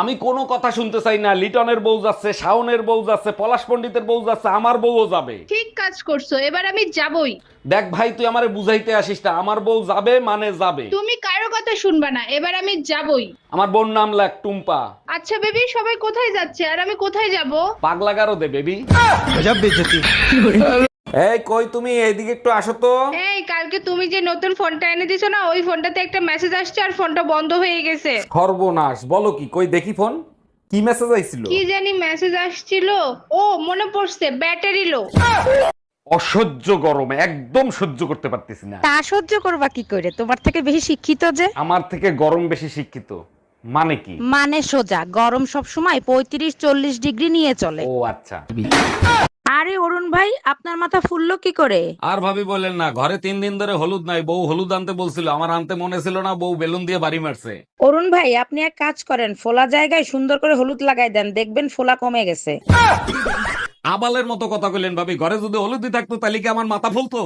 আমি কোনো কথা শুনতে চাই না। লিটনের বউ যাচ্ছে, শাওনের বউ যাচ্ছে, পলাশ পণ্ডিতের বউ যাচ্ছে, আমার বউও যাবে। ঠিক কাজ করছো, এবার আমি যাবই। দেখ ভাই, তুই আমারে বুঝাইতে আসিস না, আমার বউ যাবে মানে যাবে। তুমি কারো কথা শুনবা না, এবার আমি যাবই। আমার বোন নাম লাগ টুম্পা। আচ্ছা বেবি, সবাই কোথায় যাচ্ছে আর আমি কোথায় যাব? পাগলা গারো দে বেবি। এই কই তুমি, এইদিকে একটু আসো তো। এই কালকে তুমি যে নতুন ফোনটা এনে দিছো না, ওই ফোনটাতে একটা মেসেজ আসছে আর ফোনটা বন্ধ হয়ে গেছে। সর্বনাশ, বলো কি? কই দেখি ফোন। কি মেসেজ আইছিল? কি জানি মেসেজ আসছিল। ও মনে পড়ছে, ব্যাটারি লো। অসহ্য গরম, একদম সহ্য করতে পারতেছি না। তা সহ্য করবা কি করে? তোমার থেকে বেশি শিক্ষিত যে। আমার থেকে গরম বেশি শিক্ষিত মানে কি? মানে সোজা, গরম সব সময় 35-40 ডিগ্রি নিয়ে চলে। ও আচ্ছা। আরে অরুণ ভাই, আপনার মাথা ফুললো কি করে? আর ভাবি বলেন না, ঘরে 3 দিন ধরে হলুদ নাই। বউ হলুদ আনতে বলছিল, আমার আনতে মনে ছিল না, বউ বেলুন দিয়ে বাড়ি মারছে। অরুণ ভাই, আপনি এক কাজ করেন, ফোলা জায়গায় সুন্দর করে হলুদ লাগাই দেন, দেখবেন ফোলা কমে গেছে। আবালের মতো কথা কইলেন ভাবি, ঘরে যদি হলুদই থাকতো তাহলে কি আমার মাথা ফুলতো?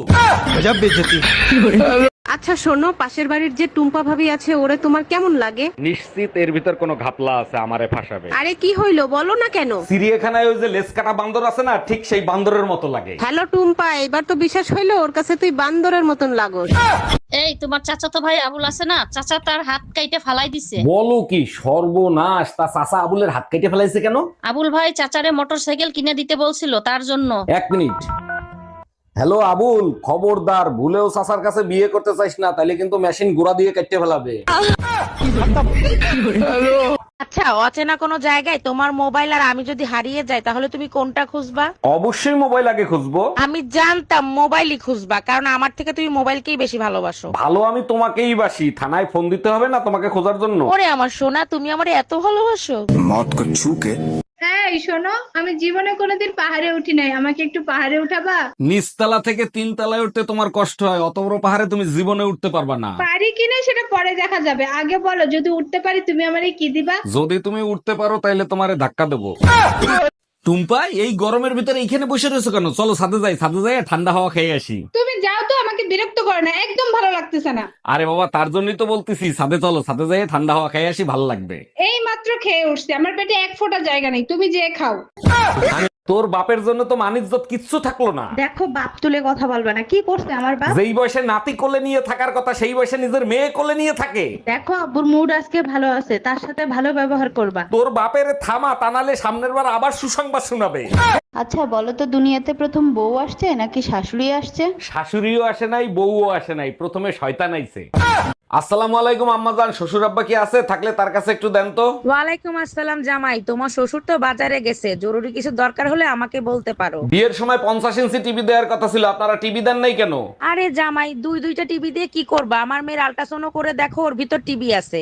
আচ্ছা শোনো, পাশের বাড়ির যে টুম্পা ভাবি আছে, ওরে তোমার কেমন লাগে? নিশ্চিত এর ভিতর কোনো ঘাপলা আছে, আমারে ফাঁসাবে। আরে কি হইলো বলো না কেন? চিড়িয়াখানায় ওই যে লেজ কাটা বান্দর আছে না, ঠিক সেই বান্দরের মতো লাগে। হ্যালো টুম্পা, এবার তো বিশ্বাস হইলো ওর কাছে তুই বান্দরের মতন লাগোস। এই তোমার চাচাতো ভাই আবুল আছে না, চাচা তার হাত কাইটে ফালাই দিছে। বলো কি? সর্বনাশ, তা চাচা আবুলের হাত কেটে ফেলাইছে কেন? আবুল ভাই চাচারে মোটরসাইকেল কিনে দিতে বলছিল, তার জন্য। 1 মিনিট। হ্যালো আবুল, খবরদার ভুলেও চাচার কাছে বিয়ে করতে চাইস না, তাইলে কিন্তু মেশিন গুড়া দিয়ে কেটে ফেলাবে। আচ্ছা, অচেনা কোনো জায়গায় তোমার মোবাইল আর আমি যদি হারিয়ে যাই, তাহলে তুমি কোনটা খুঁজবা? অবশ্যই মোবাইল আগে খুঁজবো। আমি জানতাম মোবাইলই খুঁজবা, কারণ আমার থেকে তুমি মোবাইলকেই বেশি ভালোবাসো। ভালো আমি তোমাকেই বাসি, থানায় ফোন দিতে হবে না তোমাকে খোঁজার জন্য। ওরে আমার সোনা, তুমি আমারে এত ভালোবাসো? मौत को छू के হ্যাঁ শোনো, আমি জীবনে কোনোদিন পাহাড়ে উঠি নাই, আমাকে একটু পাহাড়ে উঠাবা? নিচতলা থেকে 3 তলায় উঠতে তোমার কষ্ট হয়, অত বড় পাহাড়ে তুমি জীবনে উঠতে পারবা না। পারি কিনা সেটা পরে দেখা যাবে, আগে বলো যদি উঠতে পারি তুমি আমারে কি দিবা? যদি তুমি উঠতে পারো তাইলে তোমারে ধাক্কা দেবো। টুম্পা, এই গরমের ভিতরে এইখানে বসে রয়েছো কেন? চলো ছাদে যাই, ছাদে যাই ঠান্ডা হাওয়া খেয়ে আসি। তুমি যাও তো, আমাকে বিরক্ত করো না, একদম ভালো লাগতেছে না। আরে বাবা, তার জন্যই তো বলতেছি ছাদে চলো, ছাদে যাই ঠান্ডা হাওয়া খেয়ে আসি, ভালো লাগবে। এই মাত্র খেয়ে উঠছি, আমার পেটে এক ফোঁটা জায়গা নেই, তুমি যে খাও। তোর বাপের জন্য তো মানিজ্জত কিচ্ছু থাকলো না। দেখো, বাপ তুলে কথা বলবে না। কি করছে আমার বাপ? যেই বয়সে নাতি কোলে নিয়ে থাকার কথা, সেই বয়সে নিজের মেয়ে কোলে নিয়ে থাকে। দেখো, আব্বুর মুড আজকে ভালো আছে, তার সাথে ভালো ব্যবহার করবা। তোর বাপের থামা, তা নাহলে সামনের বার আবার সুসংবাদ শোনাবে। আচ্ছা বলো তো, দুনিয়াতে প্রথম বউ আসছে নাকি শাশুড়ি আসছে? শাশুড়িও আসে নাই, বউও আসে নাই, প্রথমে শয়তান আইছে। আসসালামু আলাইকুম আম্মাজান, শ্বশুর আব্বা কি আছে? থাকলে তার কাছে একটু দেন তো। ওয়ালাইকুম আসসালাম জামাই, তোমার শ্বশুর তো বাজারে গেছে, জরুরি কিছু দরকার হলে আমাকে বলতে পারো। বিয়ের সময় 50 ইঞ্চি টিভি দেওয়ার কথা ছিল, আপনারা টিভি দেন নাই কেন? আরে জামাই, দুইটা টিভি দিয়ে কি করবা? আমার মেয়ের আল্ট্রাসাউন্ড করে দেখো, ওর ভিতর টিভি আছে।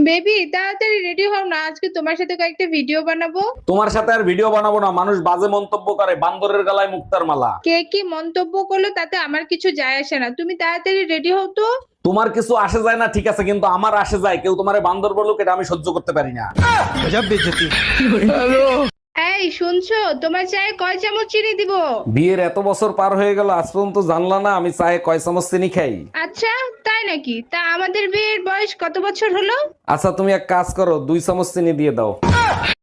বেবি তাড়াতাড়ি রেডি হও না, আজকে তোমার সাথে কয়েকটা ভিডিও বানাবো। তোমার সাথে আর ভিডিও বানাবো না, মানুষ বাজে মন্তব্য করে, বান্দরের গলায় মুক্তার মালা। কে কি মন্তব্য করলো তাতে আমার কিছু যায় আসে না, তুমি তাড়াতাড়ি রেডি হও তো। তোমার কিছু আসে যায় না ঠিক আছে, কিন্তু আমার আসে যায়। কেউ তোমারে বান্দর বলুক, এটা আমি সহ্য করতে পারি না। এই শুনছো, তোমার চায়ে কয় চামচ চিনি দিব? বিয়ের এত বছর পার হয়ে গেল, আজ পর্যন্ত জানলা না আমি চায়ে কয় চামচ চিনি খাই? আচ্ছা তাই নাকি? তা আমাদের বিয়ের বয়স কত বছর হলো? আচ্ছা তুমি এক কাজ করো, 2 চামচ চিনি দিয়ে দাও।